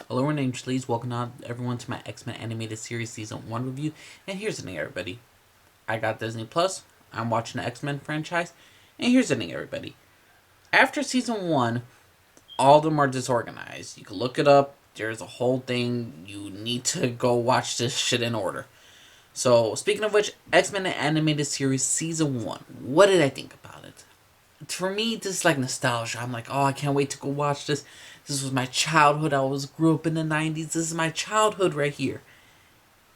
Hello, my name's Lees. Welcome on everyone to my X-Men Animated Series Season 1 review. And here's the thing, everybody. I got Disney Plus. I'm watching the X-Men franchise. And here's the thing, everybody. After Season 1, all of them are disorganized. You can look it up. There's a whole thing. You need to go watch this shit in order. So, speaking of which, X-Men Animated Series Season 1. What did I think about it? For me, this is like nostalgia. I'm like, oh, I can't wait to go watch this. This was my childhood. Grew up in the 90s. This is my childhood right here.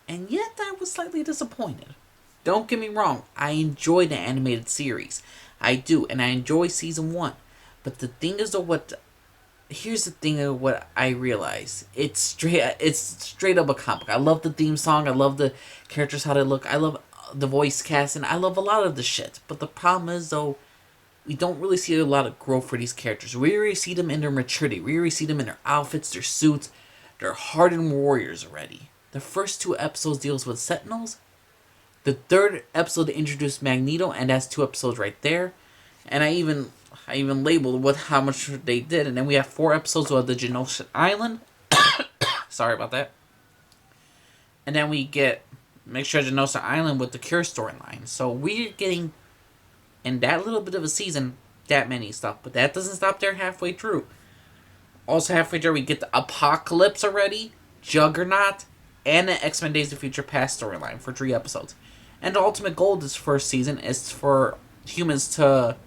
And yet, I was slightly disappointed. Don't get me wrong. I enjoy the animated series. I do. And I enjoy season 1. But the thing is, here's the thing of what I realize. It's straight up a comic. I love the theme song. I love the characters, how they look. I love the voice cast. And I love a lot of the shit. But the problem is, though, we don't really see a lot of growth for these characters. We already see them in their maturity. We already see them in their outfits, their suits. They're hardened warriors already. The first 2 episodes deals with Sentinels. The third episode introduced Magneto, and that's 2 episodes right there. And I even labeled how much they did. And then we have 4 episodes of the Genosha Island. Sorry about that. And then we get make sure Genosha Island with the Cure storyline. So we're getting in that little bit of a season, that many stuff. But that doesn't stop there halfway through. Also halfway through, we get the Apocalypse already, Juggernaut, and the X-Men Days of Future Past storyline for 3 episodes. And the ultimate goal of this first season is for humans to,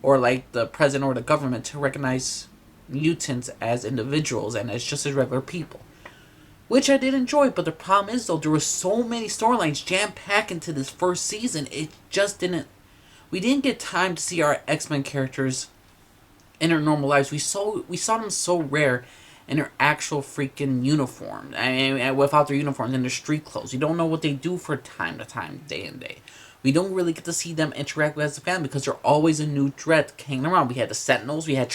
or like the president or the government, to recognize mutants as individuals and as just as regular people. Which I did enjoy, but the problem is, though, there were so many storylines jam-packed into this first season, it just didn't. We didn't get time to see our X-Men characters in their normal lives. We saw them so rare in their actual freaking uniform. I mean, without their uniforms and their street clothes. We don't know what they do for time to time, day and day. We don't really get to see them interact with as a family because they're always a new threat hanging around. We had the Sentinels, we had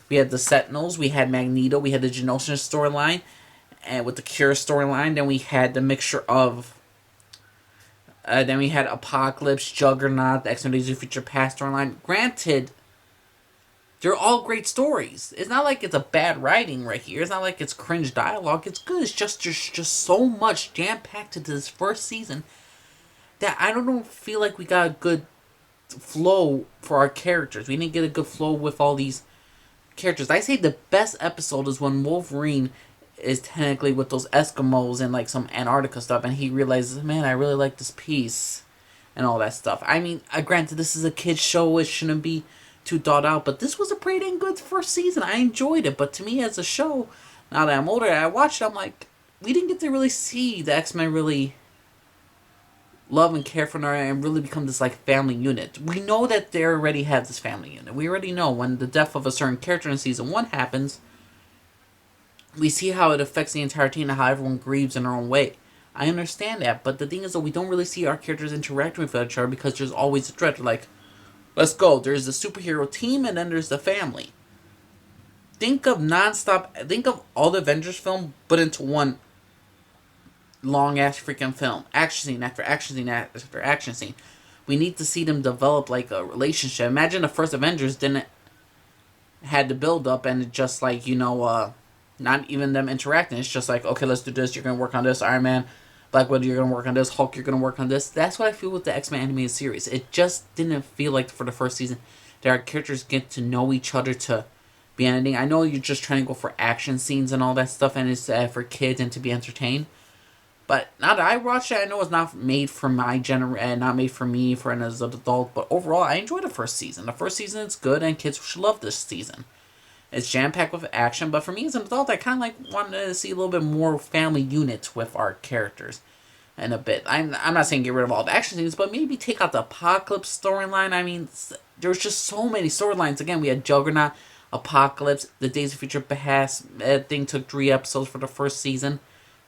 we had the Sentinels, we had Magneto, we had the Genosha storyline, and with the Cure storyline, then we had the mixture of then we had Apocalypse, Juggernaut, the X-Men Days of Future Past storyline. Granted, they're all great stories. It's not like it's a bad writing right here. It's not like it's cringe dialogue. It's good. It's just there's just so much jam-packed into this first season that I don't feel like we got a good flow for our characters. We didn't get a good flow with all these characters. I say the best episode is when Wolverine is technically with those Eskimos and like some Antarctica stuff, and he realizes, man, I really like this piece and all that stuff. I mean, granted, this is a kid's show, it shouldn't be too thought out, but this was a pretty dang good first season. I enjoyed it, but to me as a show, now that I'm older, I watched it, I'm like, we didn't get to really see the X-Men really love and care for her and really become this like family unit. We know that they already have this family unit. We already know when the death of a certain character in season 1 happens, we see how it affects the entire team and how everyone grieves in their own way. I understand that, but the thing is that we don't really see our characters interacting with each other because there's always a threat. Like, let's go. There's the superhero team and then there's the family. Think of all the Avengers film put into one long ass freaking film. Action scene after action scene after action scene. We need to see them develop like a relationship. Imagine the first Avengers didn't had to build up and it just like, not even them interacting. It's just like, okay, let's do this. You're going to work on this. Iron Man, Black Widow, you're going to work on this. Hulk, you're going to work on this. That's what I feel with the X-Men animated series. It just didn't feel like for the first season that our characters get to know each other to be anything. I know you're just trying to go for action scenes and all that stuff, and it's for kids and to be entertained. But now that I watched it, I know it's not made for my not made for me, for an as an adult. But overall, I enjoyed the first season. The first season is good, and kids should love this season. It's jam-packed with action, but for me as an adult, I kind of like wanted to see a little bit more family units with our characters in a bit. I'm not saying get rid of all the action scenes, but maybe take out the Apocalypse storyline. I mean, there's just so many storylines. Again, we had Juggernaut, Apocalypse, the Days of Future Past thing took 3 episodes for the first season.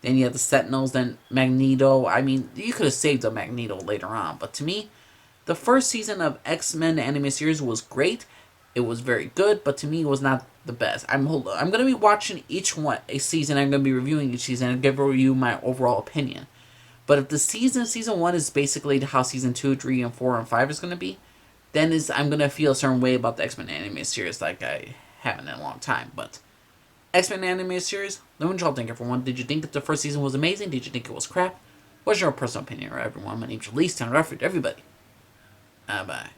Then you had the Sentinels, then Magneto. I mean, you could have saved the Magneto later on, but to me, the first season of X-Men the anime series was great. It was very good, but to me, it was not the best. I'm gonna be watching each one a season. I'm gonna be reviewing each season and give you my overall opinion. But if the season 1 is basically how season 2, 3, and 4, and 5 is gonna be, I'm gonna feel a certain way about the X-Men anime series like I haven't in a long time. But X-Men animated series. Let me know what y'all think, everyone. Did you think that the first season was amazing? Did you think it was crap? What's your personal opinion, everyone? My name's Elise, Town Refuge, everybody. Bye.